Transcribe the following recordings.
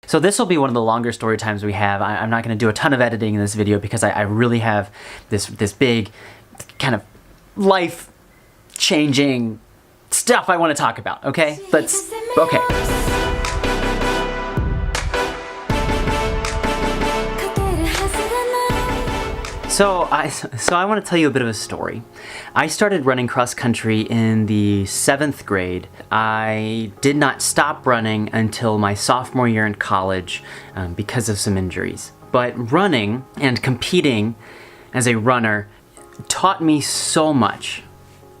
So this will be one of the longer story times we have. I'm not going to do a ton of editing in this video because I really have this big kind of life-changing stuff I want to talk about, okay? Okay. So I want to tell you a bit of a story. I started running cross country in the 7th grade. I did not stop running until my sophomore year in college because of some injuries. But running and competing as a runner taught me so much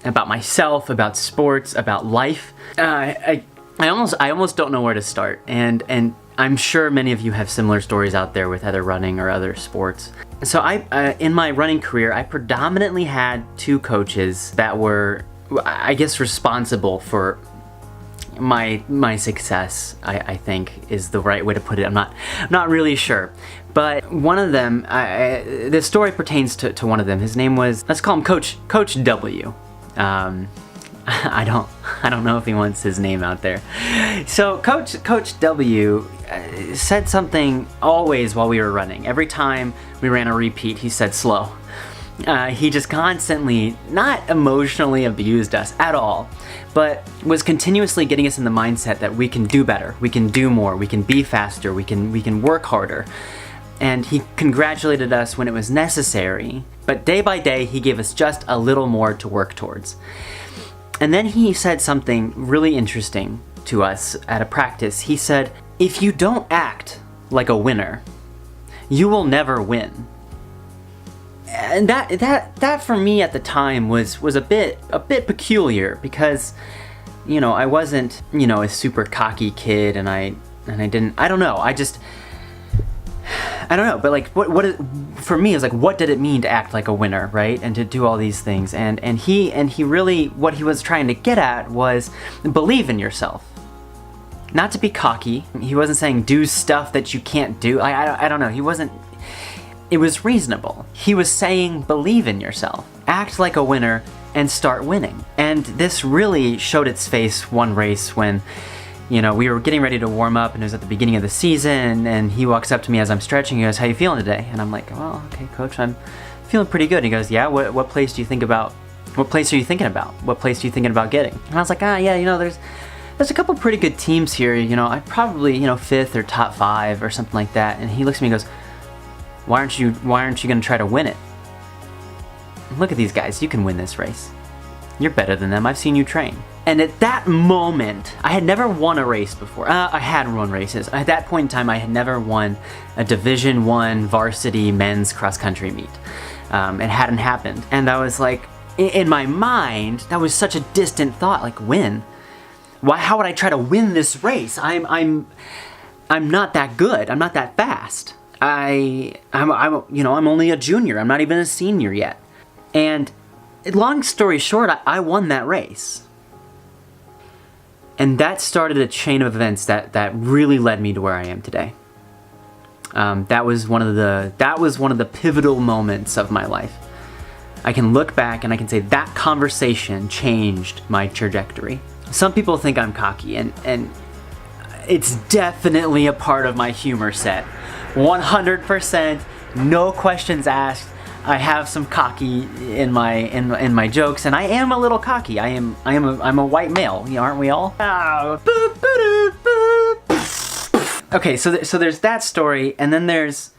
about myself, about sports, about life. I almost don't know where to start. And I'm sure many of you have similar stories out there with either running or other sports. So in my running career, I predominantly had 2 coaches that were, I guess, responsible for my success, I think is the right way to put it. I'm not really sure. But one of them, this story pertains to one of them. His name was, let's call him Coach W. I don't know if he wants his name out there. So Coach W said something always while we were running. Every time we ran a repeat, he said slow. He just constantly, not emotionally abused us at all, but was continuously getting us in the mindset that we can do better, we can do more, we can be faster, we can work harder. And he congratulated us when it was necessary, but day by day he gave us just a little more to work towards. And then he said something really interesting to us at a practice. He said, if you don't act like a winner, you will never win. And that for me at the time was a bit peculiar because, you know, I wasn't, you know, a super cocky kid and I don't know, but like for me, it's like, what did it mean to act like a winner, right? And to do all these things. And he really, what he was trying to get at was believe in yourself. Not to be cocky. He wasn't saying do stuff that you can't do. I don't know. It was reasonable. He was saying believe in yourself. Act like a winner and start winning. And this really showed its face one race when, you know, we were getting ready to warm up and it was at the beginning of the season and he walks up to me as I'm stretching. He goes, how you feeling today? And I'm like, well, okay, coach, I'm feeling pretty good. And he goes, yeah, what place do you think about? What place are you thinking about? What place are you thinking about getting? And I was like, yeah, you know, there's a couple pretty good teams here. You know, I probably, you know, 5th or top 5 or something like that. And he looks at me and goes, why aren't you going to try to win it? Look at these guys. You can win this race. You're better than them. I've seen you train. And at that moment, I had never won a race before. I had run races. At that point in time, I had never won a Division I varsity men's cross-country meet. It hadn't happened. And I was like, in my mind, that was such a distant thought, like win. How would I try to win this race? I'm not that good. I'm not that fast. I'm only a junior. I'm not even a senior yet. And long story short, I won that race. And that started a chain of events that really led me to where I am today. That was one of the pivotal moments of my life. I can look back and I can say that conversation changed my trajectory. Some people think I'm cocky, and it's definitely a part of my humor set. 100%, no questions asked. I have some cocky in my jokes, and I am a little cocky. I'm a white male, aren't we all? Okay, so there's that story, and then there's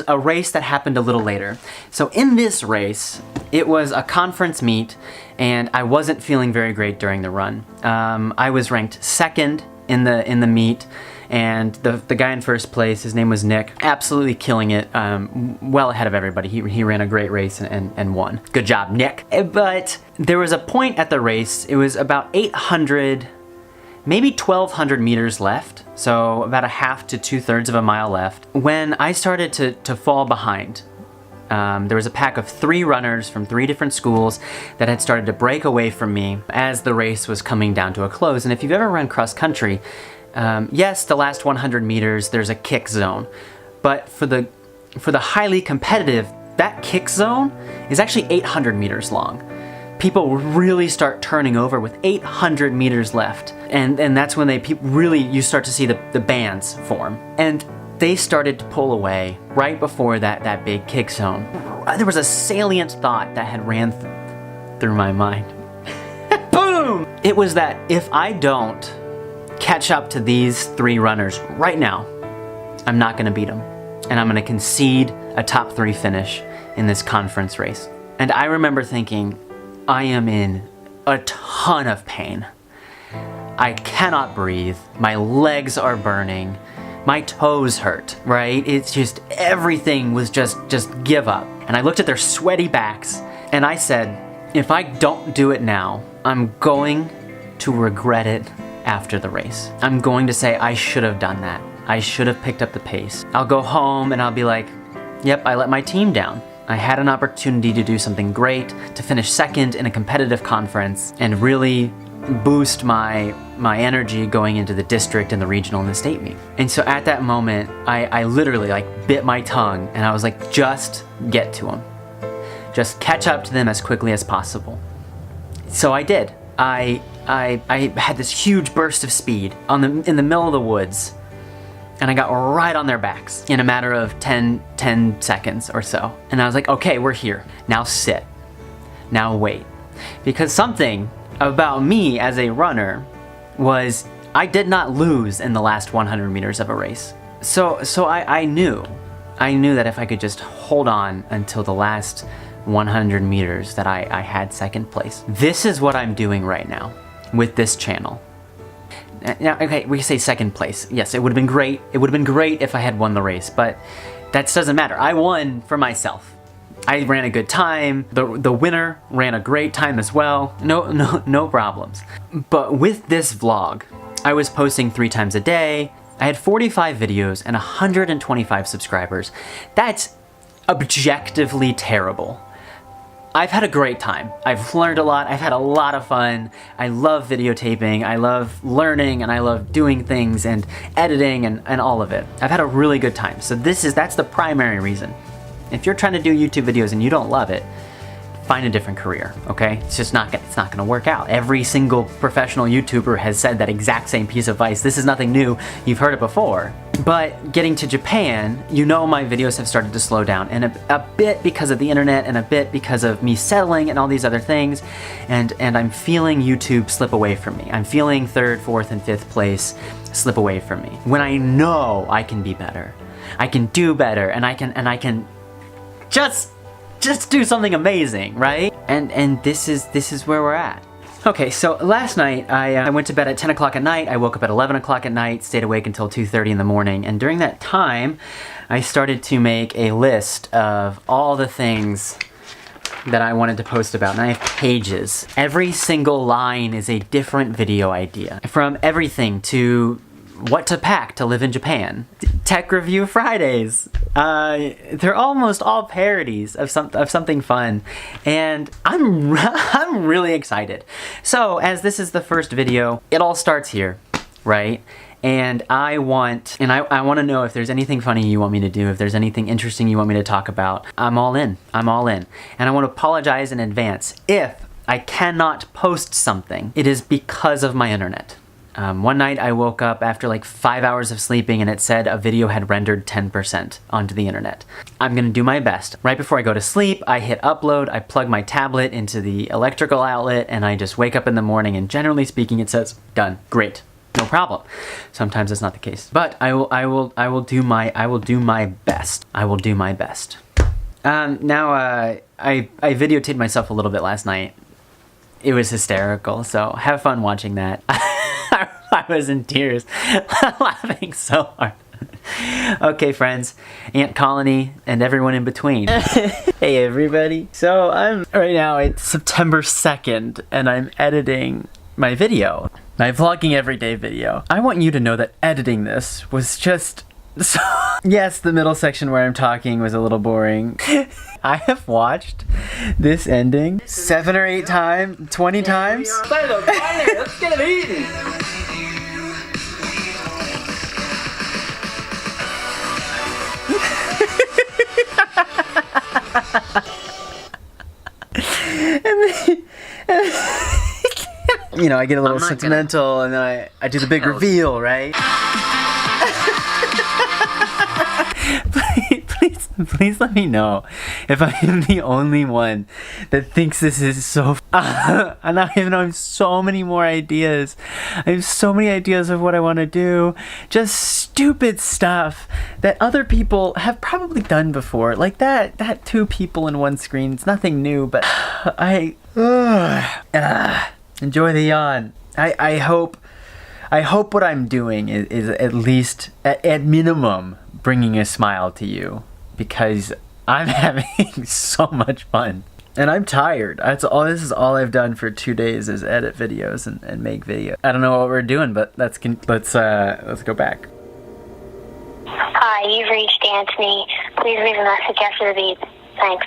a race that happened a little later. So in this race, it was a conference meet, and I wasn't feeling very great during the run. I was ranked 2nd in the meet. And the guy in first place, his name was Nick, absolutely killing it, well ahead of everybody. He ran a great race and won. Good job, Nick. But there was a point at the race, it was about 800, maybe 1,200 meters left, so about a half to 2/3 of a mile left, when I started to fall behind. There was a pack of 3 runners from 3 different schools that had started to break away from me as the race was coming down to a close. And if you've ever run cross country, yes, the last 100 meters, there's a kick zone, but for the highly competitive, that kick zone is actually 800 meters long. people really start turning over with 800 meters left. And that's when you start to see the bands form. And they started to pull away right before that big kick zone. There was a salient thought that had ran through my mind. Boom! It was that if I don't catch up to these 3 runners right now, I'm not gonna beat them. And I'm gonna concede a top 3 finish in this conference race. And I remember thinking, I am in a ton of pain. I cannot breathe. My legs are burning. My toes hurt, right? It's just, everything was just give up. And I looked at their sweaty backs and I said, if I don't do it now, I'm going to regret it after the race. I'm going to say I should have done that. I should have picked up the pace. I'll go home and I'll be like, yep, I let my team down. I had an opportunity to do something great, to finish second in a competitive conference and really boost my energy going into the district and the regional and the state meet. And so at that moment, I literally like bit my tongue and I was like, just get to them. Just catch up to them as quickly as possible. So I did. I had this huge burst of speed in the middle of the woods, and I got right on their backs in a matter of 10 seconds or so. And I was like, okay, we're here. Now sit. Now wait. Because something about me as a runner was I did not lose in the last 100 meters of a race. So I knew that if I could just hold on until the last 100 meters that I had second place. This is what I'm doing right now with this channel. Now, okay, we can say second place. Yes, it would have been great. It would have been great if I had won the race, but that doesn't matter. I won for myself. I ran a good time. The winner ran a great time as well. No problems. But with this vlog, I was posting 3 times a day. I had 45 videos and 125 subscribers. That's objectively terrible. I've had a great time. I've learned a lot. I've had a lot of fun. I love videotaping. I love learning, and I love doing things and editing and all of it. I've had a really good time. So that's the primary reason. If you're trying to do YouTube videos and you don't love it, find a different career, okay? It's not gonna work out. Every single professional YouTuber has said that exact same piece of advice. This is nothing new. You've heard it before. But getting to Japan, you know my videos have started to slow down, and a bit because of the internet and a bit because of me settling and all these other things, and I'm feeling YouTube slip away from me. I'm feeling 3rd, 4th, and 5th place slip away from me. When I know I can be better, I can do better, and I can just do something amazing, right? And this is where we're at. Okay, so last night I went to bed at 10 o'clock at night. I woke up at 11 o'clock at night, stayed awake until 2:30 in the morning, and during that time, I started to make a list of all the things that I wanted to post about, and I have pages. Every single line is a different video idea, from everything to what to pack to live in Japan, Tech Review Fridays. They're almost all parodies of something fun, and I'm really excited. So as this is the first video, it all starts here, right? And I want to know if there's anything funny you want me to do, if there's anything interesting you want me to talk about. I'm all in. I'm all in. And I want to apologize in advance if I cannot post something. It is because of my internet. One night I woke up after like 5 hours of sleeping and it said a video had rendered 10% onto the internet. I'm gonna do my best. Right before I go to sleep, I hit upload, I plug my tablet into the electrical outlet, and I just wake up in the morning, and generally speaking it says, done, great, no problem. Sometimes that's not the case. But I will do my best. I will do my best. I videotaped myself a little bit last night. It was hysterical, so have fun watching that. I was in tears, laughing so hard. Okay, friends, Ant Colony, and everyone in between. Hey, everybody. So right now it's September 2nd, and I'm editing my video, my vlogging everyday video. I want you to know that editing this was just so... Yes, the middle section where I'm talking was a little boring. I have watched this ending 7 or 8 times, 20 times. Let's get it eaten. you know, I get a little sentimental and then I do the big reveal, right? Please let me know if I am the only one that thinks this is so and I have so many more ideas. I have so many ideas of what I want to do. Just stupid stuff that other people have probably done before. Like that 2 people in 1 screen. It's nothing new, but enjoy the yawn. I hope what I'm doing is at least, at minimum, bringing a smile to you, because I'm having so much fun. And I'm tired. This is all I've done for 2 days is edit videos and make videos. I don't know what we're doing, but let's go back. Hi, you've reached Antony. Please leave a message after the beep. Thanks.